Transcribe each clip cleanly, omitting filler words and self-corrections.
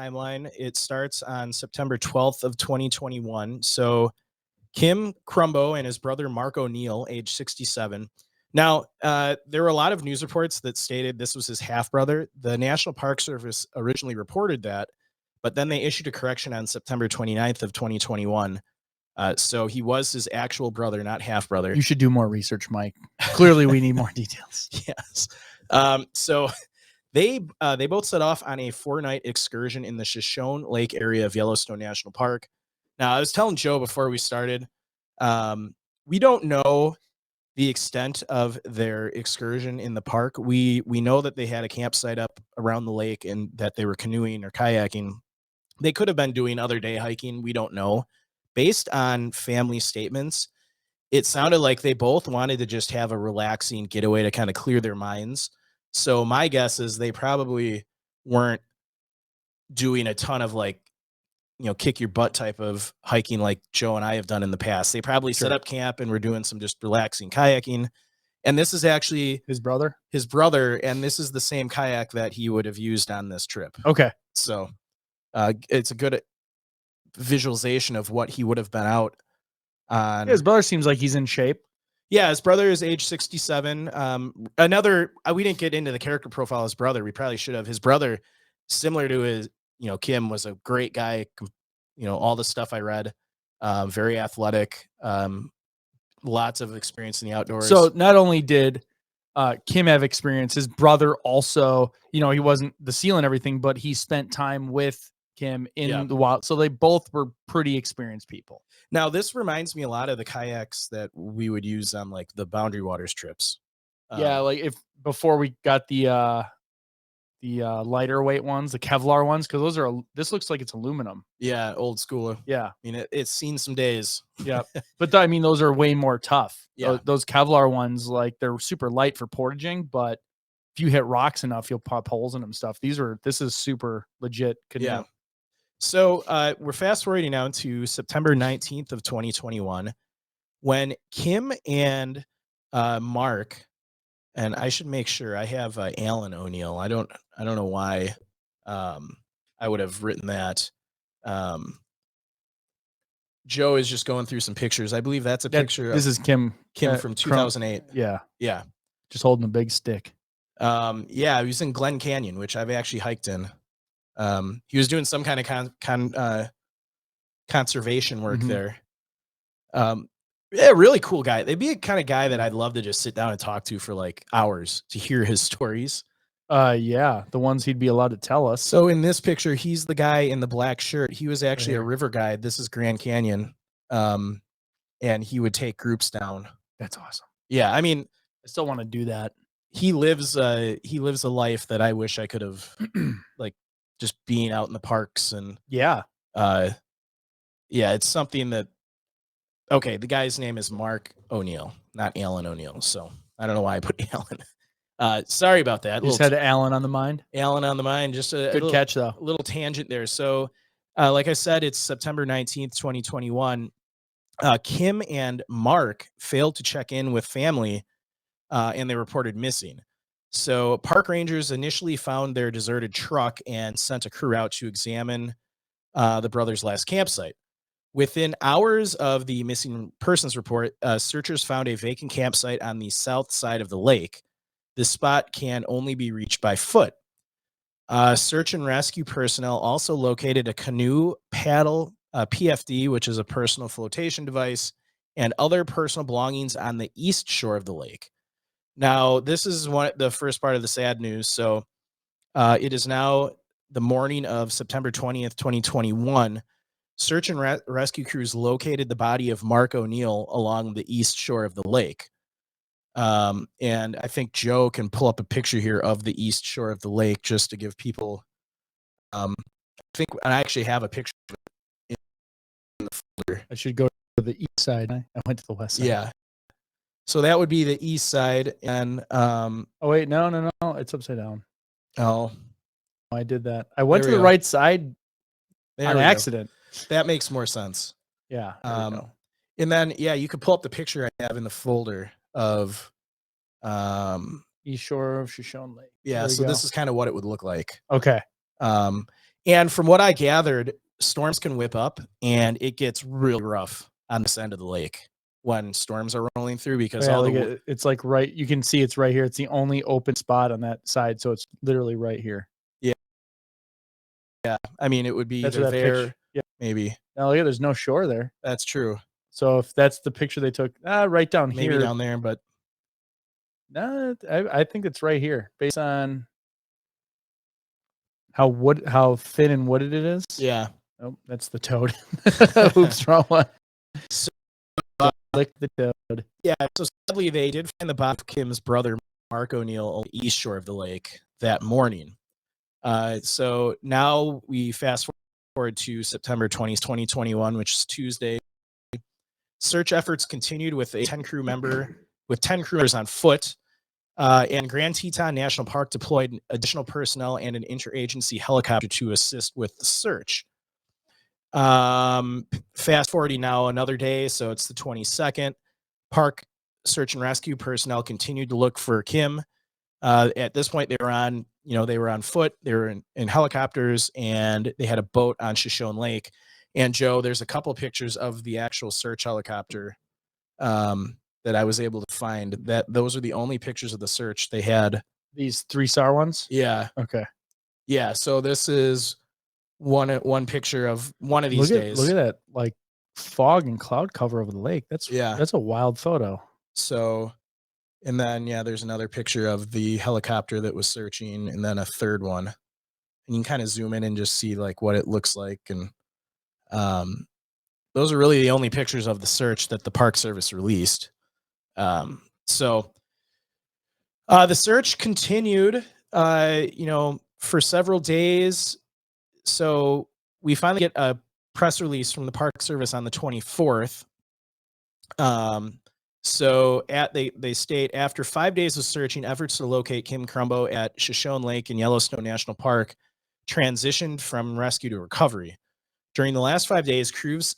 timeline. It starts on September 12th of 2021. So Kim Crumbo and his brother Mark O'Neill, age 67. Now, there were a lot of news reports that stated this was his half-brother. The National Park Service originally reported that, but then they issued a correction on September 29th of 2021. So he was his actual brother, not half-brother. You should do more research, Mike. Clearly, we need more details. Yes. So they both set off on a 4-night excursion in the Shoshone Lake area of Yellowstone National Park. Now, I was telling Joe before we started, we don't know the extent of their excursion in the park. We know that they had a campsite up around the lake and that they were canoeing or kayaking. They could have been doing other day hiking. We don't know. Based on family statements, it sounded like they both wanted to just have a relaxing getaway to kind of clear their minds. So my guess is they probably weren't doing a ton of kick your butt type of hiking like Joe and I have done in the past. They probably set up camp and were doing some just relaxing kayaking. And this is actually his brother, and this is the same kayak that he would have used on this trip. Okay. So it's a good visualization of what he would have been out on. Yeah, his brother seems like he's in shape. Yeah, his brother is age 67. We didn't get into the character profile of his brother. We probably should have. His brother, similar to his, Kim, was a great guy. All the stuff I read, very athletic, lots of experience in the outdoors. So not only did Kim have experience, his brother also, he wasn't the SEAL and everything, but he spent time with Kim in the wild. So they both were pretty experienced people. Now, this reminds me a lot of the kayaks that we would use on like the Boundary Waters trips. Like if before we got the lighter weight ones, the Kevlar ones, because this looks like it's aluminum. Yeah, old school. Yeah, I mean it's seen some days. Yeah, but those are way more tough. Yeah, those Kevlar ones, like they're super light for portaging, but if you hit rocks enough, you'll pop holes in them. Stuff. This is super legit canoe. Yeah. So we're fast forwarding now to September 19th of 2021, when Kim and Mark, and I should make sure I have Alan O'Neill. I don't know why I would have written that. Joe is just going through some pictures. I believe that's a picture. This is Kim from 2008. Yeah. Just holding a big stick. He was in Glen Canyon, which I've actually hiked in. He was doing some kind of conservation work there. Really cool guy. They'd be a kind of guy that I'd love to just sit down and talk to for like hours to hear his stories. The ones he'd be allowed to tell us. So in this picture, he's the guy in the black shirt. He was actually a river guide. This is Grand Canyon. And he would take groups down. That's awesome. Yeah. I mean, I still want to do that. He lives a life that I wish I could have, like just being out in the parks and it's something that, okay, the guy's name is Mark O'Neill, not Alan O'Neill. So I don't know why I put Alan. Sorry about that. You just had Alan on the mind? Alan on the mind. Just a good catch, though. A little tangent there. So, like I said, it's September 19th, 2021. Kim and Mark failed to check in with family, and they reported missing. So park rangers initially found their deserted truck and sent a crew out to examine the brothers' last campsite. Within hours of the missing persons report, searchers found a vacant campsite on the south side of the lake. This spot can only be reached by foot. Search and rescue personnel also located a canoe, paddle, PFD, which is a personal flotation device, and other personal belongings on the east shore of the lake. Now, this is the first part of the sad news. So it is now the morning of September 20th, 2021. Search and rescue crews located the body of Mark O'Neill along the east shore of the lake. And I think Joe can pull up a picture here of the east shore of the lake just to give people, I actually have a picture in the folder. I should go to the east side. I went to the west side. Yeah. So that would be the east side. And, oh wait, no. It's upside down. Oh, I did that. I went to the right side on accident. That makes more sense. Yeah. And then, you could pull up the picture I have in the folder of east shore of Shoshone Lake. Yeah, so this is kind of what it would look like. Okay. And from what I gathered, storms can whip up and it gets really rough on this end of the lake when storms are rolling through because Yeah, all like the it's like right. You can see it's right here. It's the only open spot on that side, so it's literally right here. yeah, I mean it would be That's either what that there, picture. Yeah. maybe. Now look at there's no shore there. That's true. So if that's the picture they took, right down Maybe here. down there, but No, I think it's right here, based on how thin and wooded it is. yeah. Oh, that's the toad. Oops, wrong one. So, Lick the toad. yeah, so sadly they did find the body of Kim's brother Mark O'Neill on the east shore of the lake that morning. So now we fast forward to September 20th, 2021, which is Tuesday. Search efforts continued with 10 crew members on foot. And Grand Teton National Park deployed additional personnel and an interagency helicopter to assist with the search. Fast forwarding now another day, so it's the 22nd. Park search and rescue personnel continued to look for Kim. At this point, they were on foot, they were in helicopters, and they had a boat on Shoshone Lake. And Joe, there's a couple pictures of the actual search helicopter that I was able to find. That those are the only pictures of the search they had. These 3-star ones. Yeah. Okay. Yeah. So this is one picture of one of these days. Look at that, like fog and cloud cover over the lake. That's a wild photo. So, and then there's another picture of the helicopter that was searching, and then a third one. And you can kind of zoom in and just see like what it looks like. And those are really the only pictures of the search that the Park Service released. So the search continued, for several days. So we finally get a press release from the Park Service on the 24th. So they state, after 5 days of searching, efforts to locate Kim Crumbo at Shoshone Lake in Yellowstone National Park transitioned from rescue to recovery. During the last 5 days, crews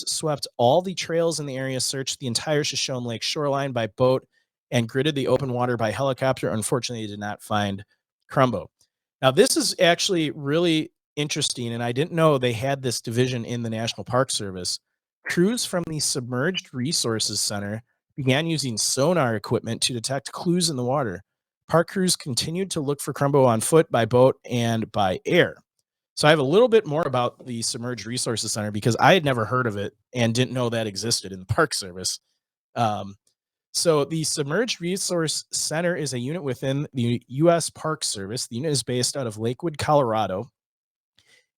swept all the trails in the area, searched the entire Shoshone Lake shoreline by boat, and gridded the open water by helicopter. Unfortunately, they did not find Crumbo. Now, this is actually really interesting, and I didn't know they had this division in the National Park Service. Crews from the Submerged Resources Center began using sonar equipment to detect clues in the water. Park crews continued to look for Crumbo on foot, by boat, and by air. So I have a little bit more about the Submerged Resources Center because I had never heard of it and didn't know that existed in the Park Service. So the Submerged Resource Center is a unit within the U.S. Park Service. The unit is based out of Lakewood, Colorado.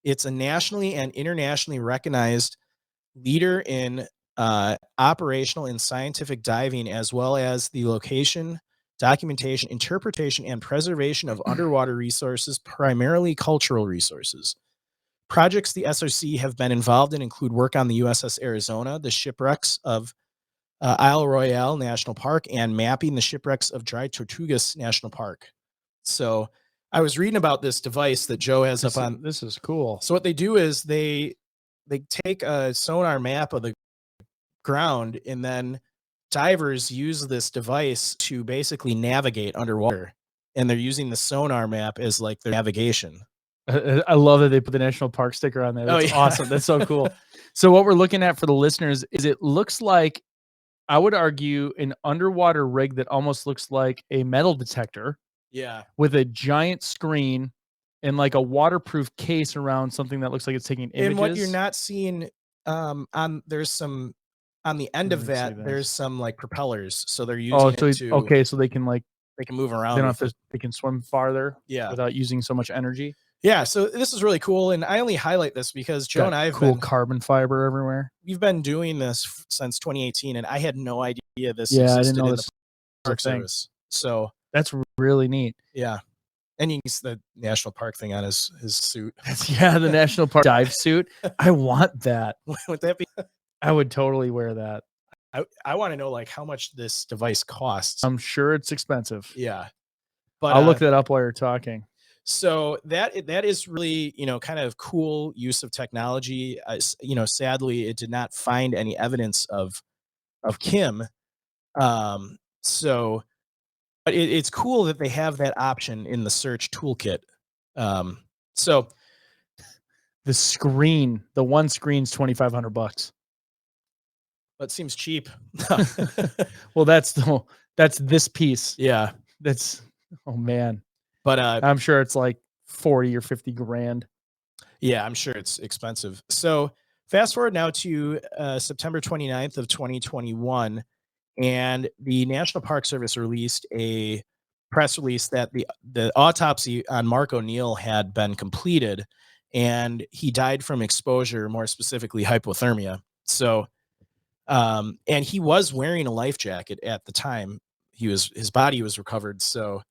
It's a nationally and internationally recognized leader in operational and scientific diving, as well as the location, documentation, interpretation, and preservation of underwater resources, primarily cultural resources. Projects the SRC have been involved in include work on the USS Arizona, the shipwrecks of Isle Royale National Park, and mapping the shipwrecks of Dry Tortugas National Park. So I was reading about this device that Joe has up on. This is cool. So what they do is they take a sonar map of the ground, and then divers use this device to basically navigate underwater, and they're using the sonar map as like their navigation. I love that they put the national park sticker on there. That's awesome. That's so cool. So what we're looking at for the listeners is, it looks like, I would argue, an underwater rig that almost looks like a metal detector. Yeah. With a giant screen and like a waterproof case around something that looks like it's taking images. And what you're not seeing, there's some on the end of that, there's some like propellers. So they're using so they can move around. They don't have to, they can swim farther without using so much energy. Yeah, so this is really cool, and I only highlight this because Joe and I have cool carbon fiber everywhere. We've been doing this since 2018, and I had no idea this existed I didn't know in this the Park Service. So that's really neat. Yeah, and you can see the national park thing on his suit. The national park dive suit. I want that. Would that be? I would totally wear that. I want to know like how much this device costs. I'm sure it's expensive. Yeah, but I'll look that up while you're talking. So that is really, kind of cool use of technology. Sadly, it did not find any evidence of Kim. So, but it's cool that they have that option in the search toolkit. So The one screen's $2,500. That seems cheap. Well, that's this piece. Yeah. That's, oh man. But I'm sure it's like 40 or 50 grand. Yeah, I'm sure it's expensive. So fast forward now to September 29th of 2021, and the National Park Service released a press release that the autopsy on Mark O'Neill had been completed, and he died from exposure, more specifically hypothermia. So, and he was wearing a life jacket at the time. His body was recovered. So,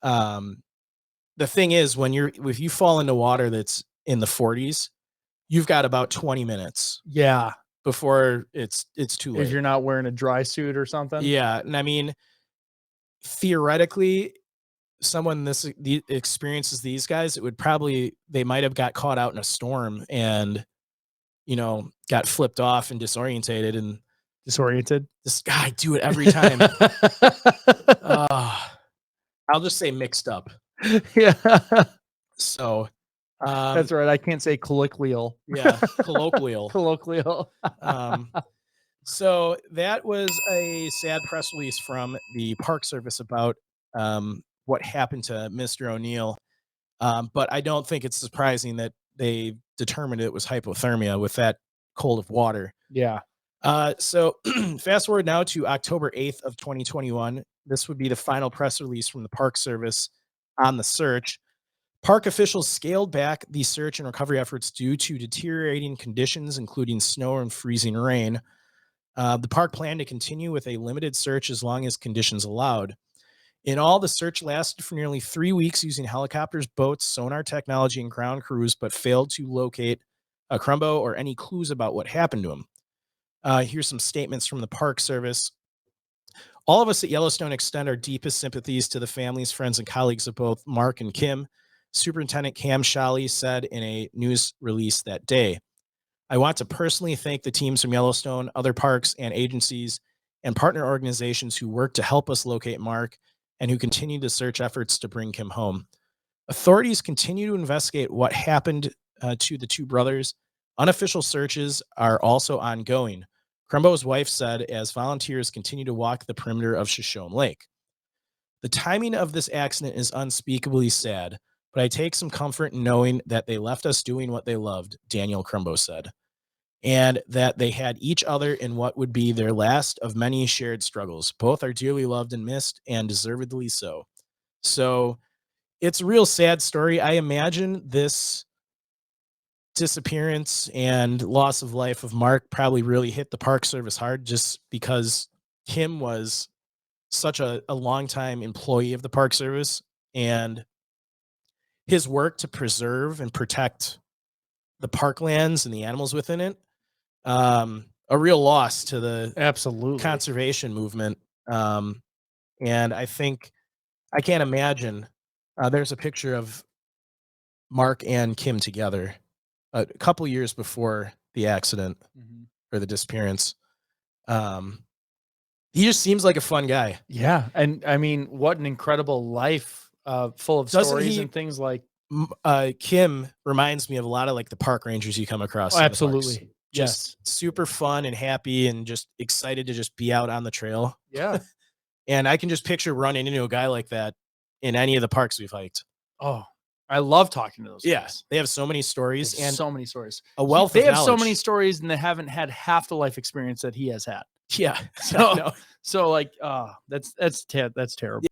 the thing is, if you fall into water that's in the 40s, you've got about 20 minutes Yeah. before it's too late. If you're not wearing a dry suit or something. Yeah. And I mean, theoretically, someone the experiences these guys, they might have got caught out in a storm and, got flipped off and disorientated. And Disoriented. this guy do it every time. I'll just say mixed up. Yeah. So that's right. I can't say colloquial. Yeah, colloquial. Colloquial. So that was a sad press release from the Park Service about what happened to Mr. O'Neill. But I don't think it's surprising that they determined it was hypothermia with that cold of water. Yeah. So fast forward now to October 8th of 2021. This would be the final press release from the Park Service on the search. Park officials scaled back the search and recovery efforts due to deteriorating conditions, including snow and freezing rain. The park planned to continue with a limited search as long as conditions allowed. In all, the search lasted for nearly 3 weeks using helicopters, boats, sonar technology, and ground crews, but failed to locate Crumbo or any clues about what happened to him. Here's some statements from the Park Service. All of us at Yellowstone extend our deepest sympathies to the families, friends, and colleagues of both Mark and Kim. Superintendent Cam Shally said in a news release that day. I want to personally thank the teams from Yellowstone, other parks and agencies, and partner organizations who worked to help us locate Mark and who continue the search efforts to bring Kim home. Authorities continue to investigate what happened to the two brothers. Unofficial searches are also ongoing, Crumbo's wife said as volunteers continue to walk the perimeter of Shoshone Lake. The timing of this accident is unspeakably sad, but I take some comfort in knowing that they left us doing what they loved, Daniel Crumbo said, and that they had each other in what would be their last of many shared struggles. Both are dearly loved and missed, and deservedly so. So it's a real sad story. I imagine this disappearance and loss of life of Mark probably really hit the Park Service hard, just because Kim was such a longtime employee of the Park Service, and his work to preserve and protect the parklands and the animals within it, a real loss to the absolutely conservation movement. And I can't imagine. There's a picture of Mark and Kim together a couple years before the accident or the disappearance. He just seems like a fun guy. Yeah. And I mean, what an incredible life full of stories and things like Kim reminds me of a lot of like the park rangers you come across. Oh, absolutely. Just super fun and happy and just excited to just be out on the trail. Yeah. And I can just picture running into a guy like that in any of the parks we've hiked. Oh, I love talking to those guys. They have so many stories and so many stories. A wealth they of have knowledge. So many stories and they haven't had half the life experience that he has had. Yeah. So like, that's terrible.